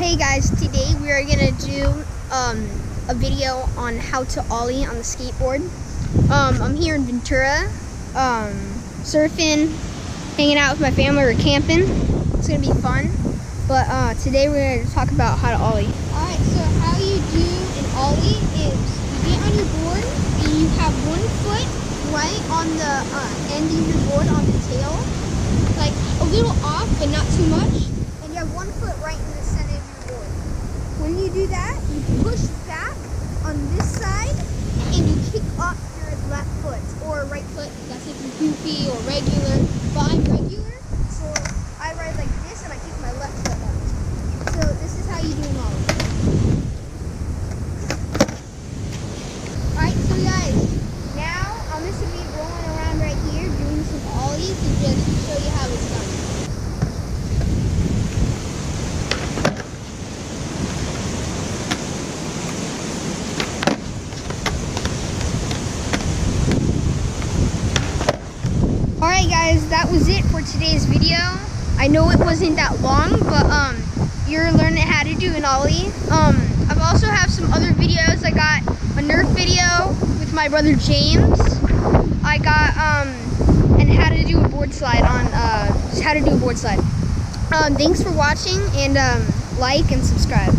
Hey guys, today we are gonna do a video on how to ollie on the skateboard. I'm here in Ventura, surfing, hanging out with my family, or camping. It's gonna be fun. But today we're gonna talk about how to ollie. Alright, so how you do an ollie is you get on your board and you have one foot right on the end of your board on the tail, like a little off but not too much. And you have one foot right in the center of your board. When you do that, you push back on this side and you kick up your left foot or right foot. That's if you're goofy or regular. But I'm regular, so I ride like this and I kick my left foot up. So this is how you do an ollie. Alright, so guys, now I'm just going to be rolling around right here doing some ollies to just show you how it's done. Alright guys, that was it for today's video. I know it wasn't that long, but you're learning how to do an ollie. I've also have some other videos. I got a Nerf video with my brother James. I got and how to do a board slide on how to do a board slide. Thanks for watching, and like and subscribe.